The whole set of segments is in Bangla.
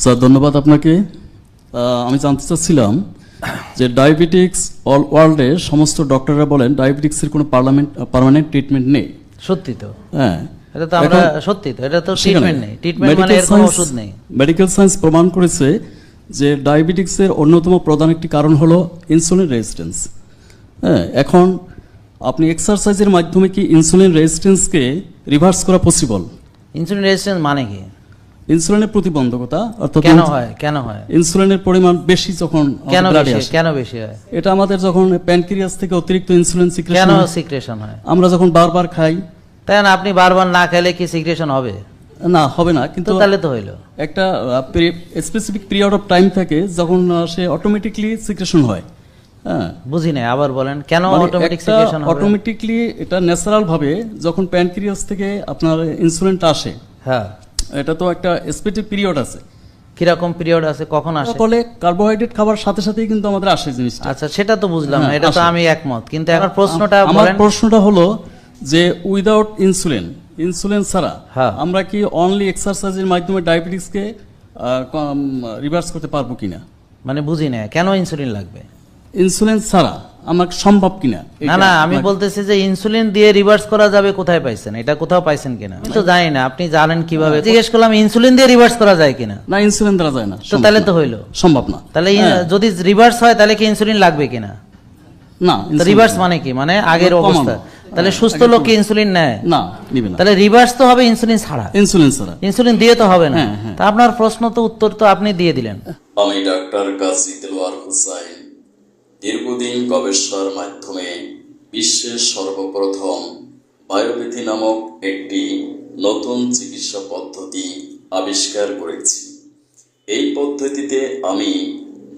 স্যার ধন্যবাদ আপনাকে। আমি জানতে চাচ্ছিলাম যে ডায়াবেটিক্স অল ওয়ার্ল্ডে সমস্ত ডক্টররা বলেন ডায়াবেটিক্সের কোনো পার্মানেন্ট ট্রিটমেন্ট নেই। সত্যি তো? হ্যাঁ, এটা তো আমরা সত্যি তো, এটা তো ট্রিটমেন্ট নেই। ট্রিটমেন্ট মানে এর কোনো ওষুধ নেই। মেডিকেল সায়েন্স প্রমাণ করেছে যে ডায়াবেটিক্সের অন্যতম প্রধান একটি কারণ হলো ইনসুলিন রেজিস্ট্যান্স। হ্যাঁ, এখন আপনি এক্সারসাইজের মাধ্যমে কি ইনসুলিন রেজিস্ট্যান্সকে রিভার্স করা পসিবল? ইনসুলিন রেজিস্ট্যান্স মানে কি? ইনসুলিনের প্রতিবন্ধকতা, অর্থাৎ কেন হয় ইনসুলিনের পরিমাণ বেশি যখন কেন বেশি হয়? এটা আমাদের যখন প্যানক্রিয়াস থেকে অতিরিক্ত ইনসুলিন সিক্রেশন হয়, আমরা যখন বারবার খাই। তাই না? আপনি বারবার না খেলে কি সিক্রেশন হবে? না, হবে না, কিন্তু তাহলে তো হইলো। একটা স্পেসিফিক পিরিয়ড অফ টাইম থাকে যখন সে অটোমেটিকলি সিক্রেশন হয়। হ্যাঁ, বুঝি না, আবার বলেন কেন অটোমেটিক সিক্রেশন হবে? অটোমেটিকলি এটা ন্যাচারাল ভাবে যখন প্যানক্রিয়াস থেকে আপনার ইনসুলিনটা আসে। হ্যাঁ, এটা তো একটা স্পেসিফিক পিরিয়ড আছে। কিরকম পিরিয়ড আছে, কখন আসে? বলে কার্বোহাইড্রেট খাবার সাথে সাথেই কিন্তু আমাদের আসে জিনিসটা। আচ্ছা, সেটা তো বুঝলাম, এটা তো আমি একমত, কিন্তু আমার প্রশ্নটা হলো যে উইদাউট ইনসুলিন ছাড়া আমরা কি অনলি এক্সারসাইজের মাধ্যমে ডায়াবেটিসকে রিভার্স করতে পারবো কিনা? মানে বুঝি না, কেন ইনসুলিন লাগবে? ইনসুলিন ছাড়া আমার সম্ভব কিনা? না, আমি বলতেছি যে ইনসুলিন দিয়ে রিভার্স করা যাবে, কোথায় পাইছেন? এটা কোথাও পাইছেন কিনা? আমি তো জানি না, আপনি জানেন কিভাবে জিজ্ঞেস করলাম। ইনসুলিন দিয়ে রিভার্স করা যায় কিনা? না, ইনসুলিন দেওয়া যায় না। তো তাহলে তো হইলো সম্ভব না। তাহলে যদি রিভার্স হয় তাহলে কি ইনসুলিন লাগবে কিনা? না, রিভার্স মানে কি? মানে আগের অবস্থা। তাহলে সুস্থ লোক কি ইনসুলিন নেয়? না, নিবে না। তাহলে রিভার্স তো হবে ইনসুলিন ছাড়া। ইনসুলিন দিয়ে তো হবে না। তা আপনার প্রশ্ন তো উত্তর তো আপনি দিয়ে দিলেন। আমি ডাক্তার কাজী দেলোয়ার হোসাইন দীর্ঘদিন গবেষণার মাধ্যমে বিশ্বের সর্বপ্রথম বায়োপ্যাথি নামক একটি নতুন চিকিৎসা পদ্ধতি আবিষ্কার করেছি। এই পদ্ধতিতে আমি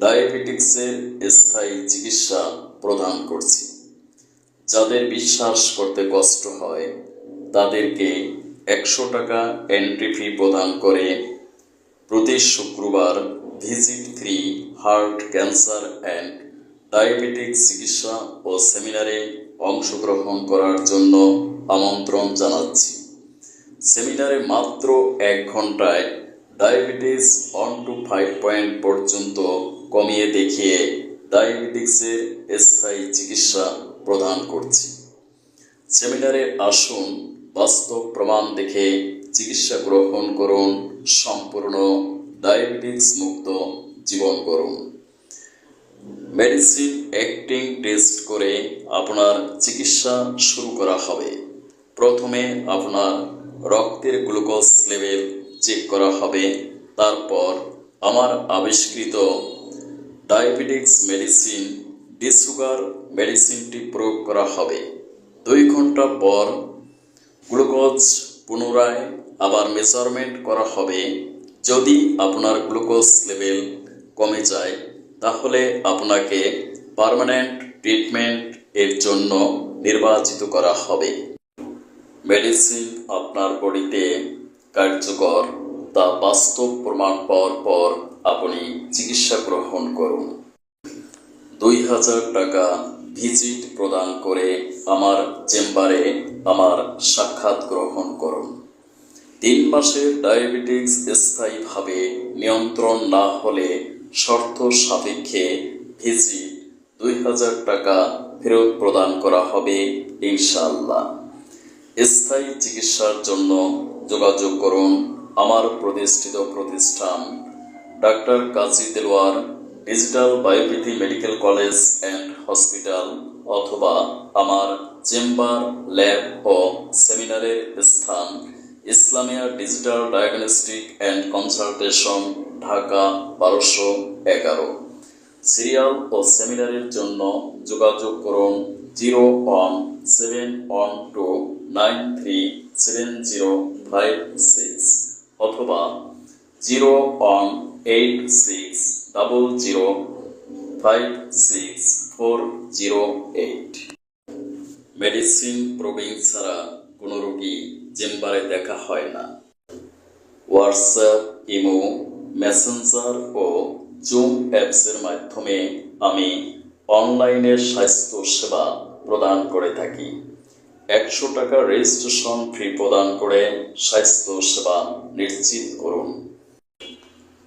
ডায়াবেটিক্সের স্থায়ী চিকিৎসা প্রদান করছি। যাদের বিশ্বাস করতে কষ্ট হয় তাদেরকে 100 টাকা এন্ট্রি ফি প্রদান করে প্রতি শুক্রবার visit 3 heart cancer and diabetics চিকিৎসা ও সেমিনারে অংশগ্রহণ করার জন্য আমন্ত্রণ জানাচ্ছি। সেমিনারে মাত্র 1 ঘন্টায় ডায়াবেটিস 1 to 5 পয়েন্ট পর্যন্ত কমিয়ে দেখিয়ে ডায়াবেটিক্সের স্থায়ী চিকিৎসা প্রদান করছি। সেমিনারে আসুন, বাস্তব প্রমাণ দেখে চিকিৎসা গ্রহণ করুন, সম্পূর্ণ ডায়াবেটিক্স মুক্ত জীবন করুন। মেডিসিন অ্যাক্টিং টেস্ট করে আপনার চিকিৎসা শুরু করা হবে। প্রথমে আপনার রক্তের গ্লুকোজ লেভেল চেক করা হবে, তারপর আমার আবিষ্কৃত ডায়াবেটিক্স মেডিসিন ডিসুগার মেডিসিনটি প্রয়োগ করা হবে। 2 ঘন্টা পর গ্লুকোজ পুনরায় আবার মেজারমেন্ট করা হবে। যদি আপনার গ্লুকোজ লেভেল কমে যায় তাহলে আপনাকে পার্মানেন্ট ট্রিটমেন্ট এর জন্য নির্বাচিত করা হবে। মেডিসিন আপনার বডিতে কার্যকর তা বাস্তব প্রমাণ পাওয়ার পর আপনি চিকিৎসা গ্রহণ করুন। 2000 টাকা ভিজিট প্রদান করে আমার চেম্বারে আমার সাক্ষাৎ গ্রহণ করুন। 3 মাসের ডায়াবেটিক্স স্থায়ীভাবে নিয়ন্ত্রণ না হলে শর্ত সাপেক্ষে ভিজিট 2000 টাকা ফেরত প্রদান করা হবে ইনশাআল্লাহ। স্থায়ী চিকিৎসার জন্য যোগাযোগ করুন আমার প্রতিষ্ঠিত প্রতিষ্ঠান doctor Kazi Delowar digital biopathy medical college and hospital, অথবা আমার চেম্বার, ল্যাব ও সেমিনারের স্থান Islamia digital diagnostic and consultation, Dhaka 1211। Serial ও সেমিনারের জন্য যোগাযোগ করুন 01712937056 অথবা 01860056408। মেডিসিন প্রবিং ছাড়া কোনো রোগী চেম্বারে দেখা হয় না। হোয়াটসঅ্যাপ, ইমো, মেসেঞ্জার ও জুম অ্যাপসের মাধ্যমে আমি অনলাইনে স্বাস্থ্য সেবা প্রদান করে থাকি। 100 টাকা রেজিস্ট্রেশন ফি প্রদান করে স্বাস্থ্য সেবা নিশ্চিত করুন।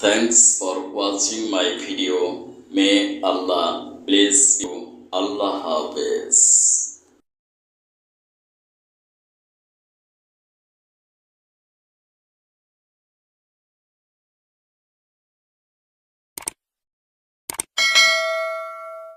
Thanks for watching my video. May Allah bless you. Allah Hafiz.